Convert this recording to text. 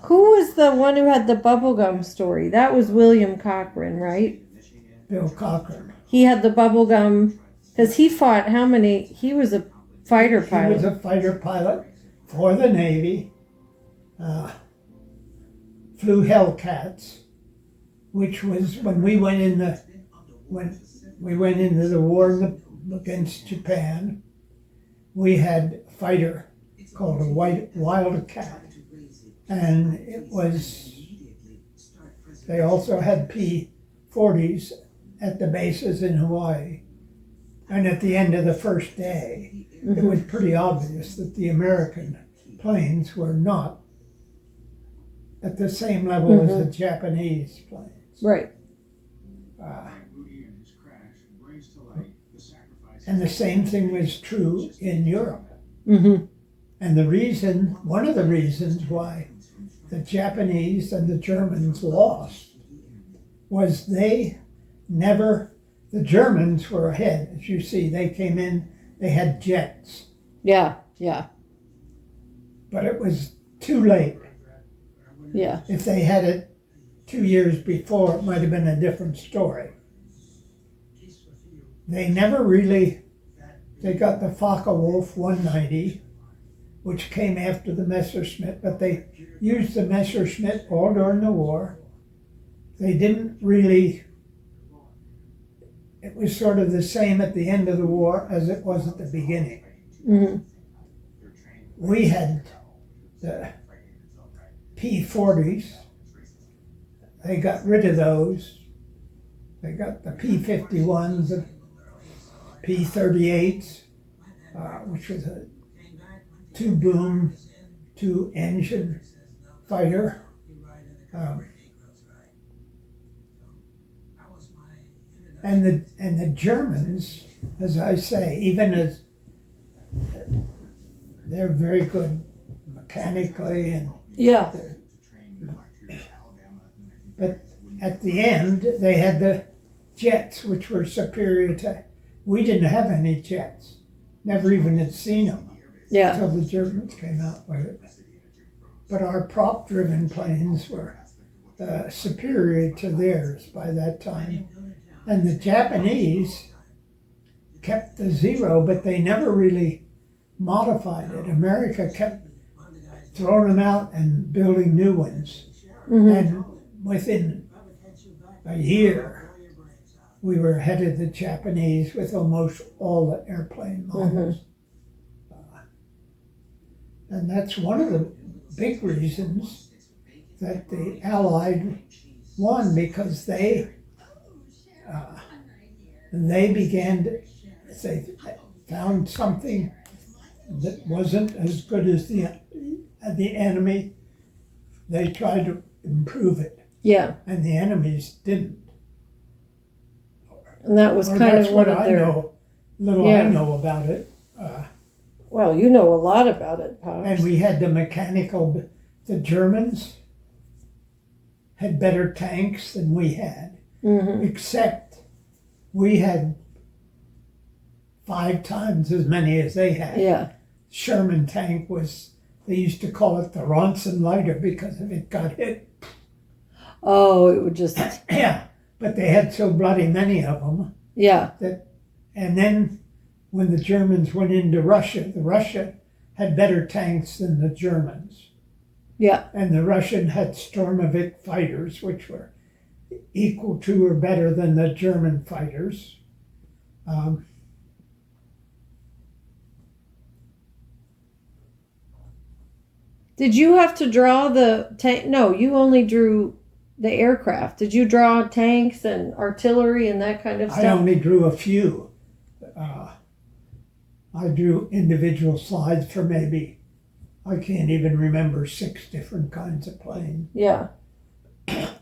Who was the one who had the bubblegum story? That was William Cochran, right? Bill Cochran. He had the bubblegum, because he fought how many? He was a fighter pilot. He was a fighter pilot for the Navy. Flew Hellcats, which was when we went into the war against Japan. We had a fighter called a Wildcat, and they also had P-40s at the bases in Hawaii. And at the end of the first day, it was pretty obvious that the American planes were not at the same level as the Japanese planes. Right. And the same thing was true in Europe. Mm-hmm. And one of the reasons why the Japanese and the Germans lost was the Germans were ahead. As you see, they came in, they had jets. Yeah, yeah. But it was too late. Yeah. If they had it 2 years before, it might have been a different story. They got the Focke-Wulf 190, which came after the Messerschmitt, but they used the Messerschmitt all during the war. They didn't really, it was sort of the same at the end of the war as it was at the beginning. Mm-hmm. We had the P-40s. They got rid of those. They got the P-51s, the P-38s, which was a two-boom, two-engine fighter. And the Germans, as I say, even as they're very good mechanically, and yeah. But at the end they had the jets, which were superior to. We didn't have any jets. Never even had seen them. Yeah. Until the Germans came out with it. But our prop-driven planes were superior to theirs by that time. And the Japanese kept the Zero, but they never really modified it. America kept throwing them out and building new ones. Mm-hmm. And within a year, we were ahead of the Japanese with almost all the airplane models. Mm-hmm. And that's one of the big reasons that the Allied won, because they began to, they found something that wasn't as good as the enemy. They tried to improve it. Yeah. And the enemies didn't. And that was kind of what I know. I know about it. Well, you know a lot about it, Pops. And we had the Germans had better tanks than we had, except we had 5 times as many as they had. Yeah. Sherman tank they used to call it the Ronson lighter because if it got hit. Oh, it would just. Yeah, but they had so bloody many of them. Yeah. And then when the Germans went into Russia had better tanks than the Germans. Yeah. And the Russian had Sturmovik fighters, which were equal to or better than the German fighters. Did you have to draw the tank? No, you only drew the aircraft. Did you draw tanks and artillery and that kind of stuff? I only drew a few. I drew individual slides for maybe, I can't even remember, 6 different kinds of planes. Yeah.